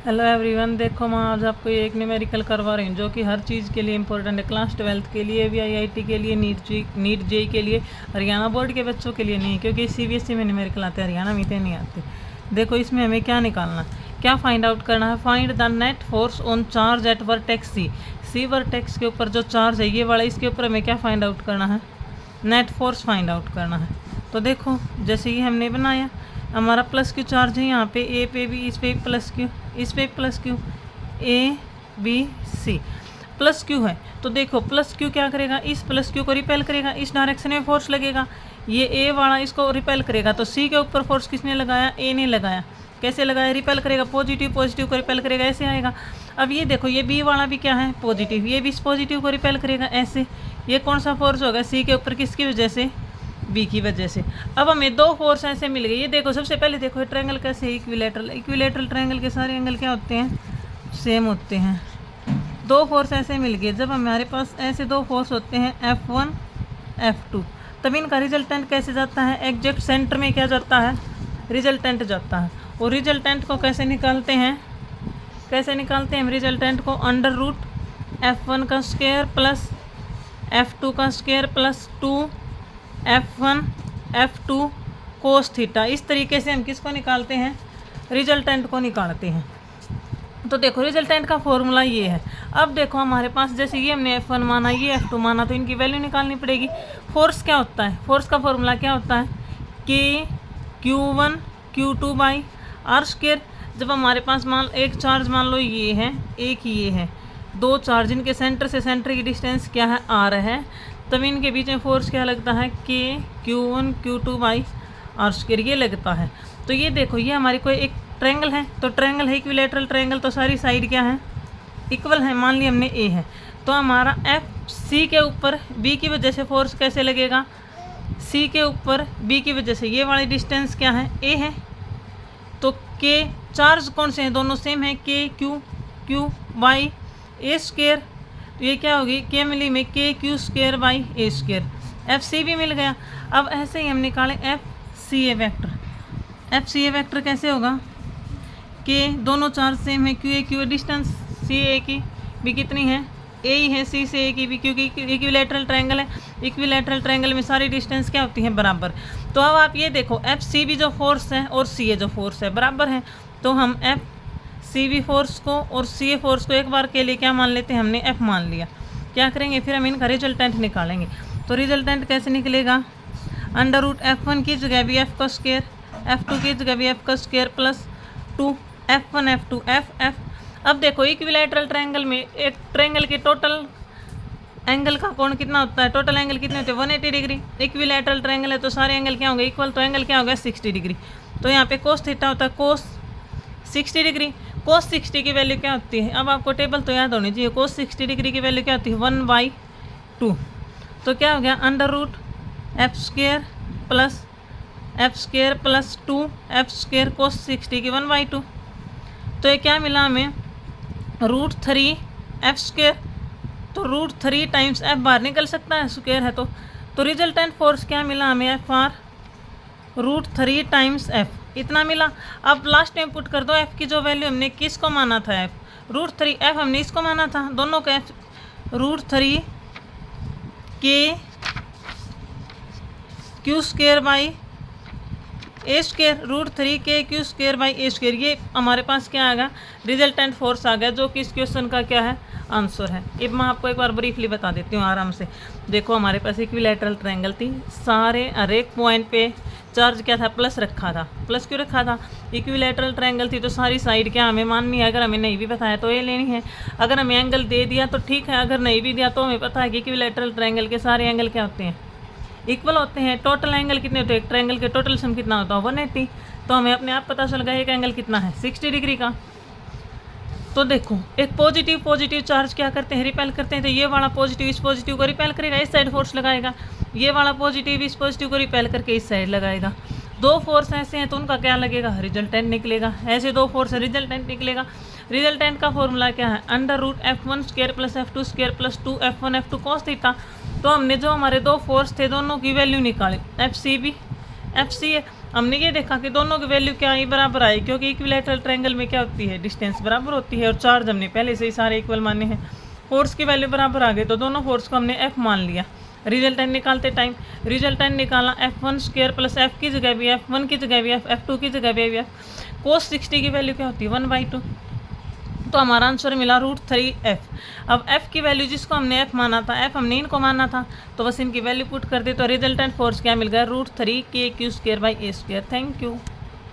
Hello everyone, देखो मैं आज आपको ये एक न्यूमेरिकल करवा रही हूँ जो कि हर चीज़ के लिए इंपॉर्टेंट है। क्लास 12th के लिए भी, आईआईटी के लिए, नीट जेई के लिए, हरियाणा बोर्ड के बच्चों के लिए नहीं, क्योंकि सीबीएसई में न्यूमेरिकल आते हैं, हरियाणा में इतने नहीं आते। देखो इसमें हमें क्या निकालना, क्या फाइंड आउट करना है। Find the net force on charge at vertex C vertex के ऊपर जो चार्ज है ये वाला, इसके ऊपर हमें क्या फाइंड आउट करना है, नेट फोर्स फाइंड आउट करना है। तो देखो जैसे ये हमने बनाया, हमारा प्लस क्यू चार्ज है यहाँ पे, ए पे भी, इस पे प्लस क्यू, इस पे plus Q, A B C plus Q है। तो देखो प्लस क्यू क्या करेगा, इस प्लस क्यू को रिपेल करेगा, इस डायरेक्शन में फोर्स लगेगा। ये ए वाला इसको रिपेल करेगा, तो सी के ऊपर फोर्स किसने लगाया, ए ने लगाया। कैसे लगाया, रिपेल करेगा, पॉजिटिव पॉजिटिव को रिपेल करेगा, ऐसे आएगा। अब ये देखो ये बी वाला भी क्या है, पॉजिटिव, ये भी इस पॉजिटिव को रिपेल करेगा ऐसे। ये कौन सा फोर्स होगा, सी के ऊपर, किसकी वजह से, बी की वजह से। अब हमें दो फोर्स ऐसे मिल गए। ये देखो सबसे पहले देखो ट्रायंगल कैसे, इक्विलेटरल ट्रायंगल के सारे एंगल क्या होते हैं, सेम होते हैं। दो फोर्स ऐसे मिल गए। जब हमारे पास ऐसे दो फोर्स होते हैं F1 F2, तब इनका रिजल्टेंट कैसे जाता है, एग्जैक्ट सेंटर में क्या जाता है, रिजल्टेंट जाता है। और रिजल्टेंट को कैसे निकालते हैं, हम रिजल्टेंट को अंडर रूट F1 का स्क्वायर प्लस F2 का square plus 2 F1 F2 cos theta. इस तरीके से हम किसको निकालते हैं, रिजल्टेंट को निकालते हैं। तो देखो रिजल्टेंट का फॉर्मूला ये है। अब देखो हमारे पास जैसे ये हमने F1 माना, ये F2 माना, तो इनकी वैल्यू निकालनी पड़ेगी। फोर्स क्या होता है, फोर्स का फॉर्मूला क्या होता है, K Q1 Q2 by are square. जब हमारे पास मान एक चार्ज मान लो ये है, एक ये है, दो चार्ज, इनके सेंटर से सेंटर की डिस्टेंस क्या है, आर है, तब इनके बीच में फोर्स क्या लगता है, K Q1 Q2 by are square ये लगता है। तो ये देखो ये हमारी कोई एक ट्रायंगल है, तो ट्रायंगल है इक्विलेटरल ट्रायंगल, तो सारी साइड क्या है, इक्वल है। मान लिया हमने ए है, तो हमारा एफ सी के ऊपर बी की वजह से फोर्स कैसे लगेगा, सी के ऊपर बी की वजह से, ये वाली डिस्टेंस क्या है, ए है। तो के चार्ज कौन से हैं, दोनों सेम है, के क्यू बाई ए स्क्वायर। तो ये क्या होगी, के मिली में के Q square by A square. F C भी मिल गया। अब ऐसे ही हम निकालें F C A vector. F C A vector कैसे होगा, के दोनों चार्ज सेम है, क्यू डिस्टेंस सी ए की भी कितनी है, ए ही है, सी से ए की भी, क्योंकि इक्विलेटरल ट्रायंगल है। इक्विलेटरल ट्रायंगल में सारी डिस्टेंस क्या होती है, बराबर। तो अब आप ये देखो एफ सी भी जो फोर्स है और सी ए जो फोर्स है बराबर है, तो हम एफ सी बी फोर्स को और सी ए फोर्स को एक बार के लिए क्या मान लेते हैं, हमने एफ मान लिया। क्या करेंगे फिर, हम इनका रिजल्टेंट निकालेंगे। तो रिजल्टेंट कैसे निकलेगा, अंडर रूट F1 की जगह भी एफ का स्क्वायर, F2 की जगह भी एफ का square plus 2 F1 F2 F। अब देखो इक्विलेटरल ट्रायंगल में एक ट्रायंगल के टोटल एंगल का कोण कितना होता है, टोटल एंगल कितने होते हैं, 180 डिग्री। इक्विलेटरल ट्रायंगल है तो सारे एंगल क्या होंगे, इक्वल। तो एंगल क्या होगा, 60 डिग्री। तो यहाँ पे कोस थीटा होता है कोस 60 डिग्री। कोस 60 की वैल्यू क्या होती है, अब आपको टेबल तो याद होनी चाहिए। कोस 60 डिग्री की वैल्यू क्या होती है, 1/2। तो क्या हो गया, under root F square plus 2 F square cos 60 की 1/2। तो ये क्या मिला हमें, √3 एफ स्क्वायर। तो √3 टाइम्स एफ बाहर निकल सकता है, स्क्वायर है तो रिजल्टेंट फोर्स क्या मिला हमें, एफ आर √3 टाइम्स एफ, इतना मिला। अब लास्ट में पुट कर दो एफ की जो वैल्यू हमने किसको माना था, एफ √3, एफ हमने इसको माना था, दोनों का एफ √3 के Q square by A square, √3 के Q square by A square. ये हमारे पास क्या आ गया, रिजल्टेंट फोर्स आ गया, जो कि इस क्वेश्चन का क्या है, आंसर है। अब मैं आपको एक बार ब्रीफली बता देती हूँ आराम से। देखो हमारे पास इक्विलेटरल ट्रायंगल थी, सारे हर एक पॉइंट पे चार्ज क्या था, प्लस रखा था। प्लस क्यों रखा था, इक्विलेटरल ट्रायंगल थी तो सारी साइड क्या हमें माननी है। अगर हमें नहीं भी पता है तो ये लेनी है। अगर हमें एंगल दे दिया तो ठीक है, अगर नहीं भी दिया तो हमें पता है कि इक्विलेटरल ट्रायंगल के सारे एंगल क्या होते हैं, इक्वल होते हैं। टोटल एंगल कितने होते हैं, एक ट्रायंगल के टोटल सम कितना होता है, 180। तो हमें अपने आप पता चल गया एक एंगल कितना है, 60 डिग्री का। तो देखो एक पॉजिटिव चार्ज क्या करते हैं, रिपेल करते हैं। तो ये वाला पॉजिटिव इस पॉजिटिव को रिपेल करेगा, इस साइड फोर्स लगाएगा। ये वाला पॉजिटिव इस पॉजिटिव को रिपेल करके इस साइड लगाएगा। दो फोर्स ऐसे हैं तो उनका क्या लगेगा, रिजल्टेंट निकलेगा। ऐसे दो फोर्स है, रिजल्टेंट निकलेगा। रिजल्टेंट का फॉर्मूला क्या है, under root F1 square plus F2 square plus 2 F1 F2 cos theta. तो हमने जो हमारे दो फोर्स थे दोनों की वैल्यू निकाली, F C B F C है। हमने ये देखा कि दोनों की वैल्यू क्या आई, बराबर आई, क्योंकि इक्विलैटरल ट्रायंगल में क्या होती है, डिस्टेंस बराबर होती है और चार्ज हमने पहले से ही सारे इक्वल माने हैं। फोर्स की वैल्यू बराबर आ गई तो दोनों फोर्स को हमने एफ मान लिया। रिजल्टेंट निकालते टाइम रिजल्टेंट निकाला F1 स्क्वायर प्लस एफ की जगह भी F1 की जगह भी F2 की जगह भी F। cos 60 की वैल्यू क्या होती है 1/2, तो हमारा आंसर मिला √3f। अब f की वैल्यू जिसको हमने f माना था, f हमने इनको माना था, तो बस इनकी वैल्यू पुट कर दी तो रिजल्टेंट फोर्स क्या मिल गया √3 KQ² /a²। Thank you.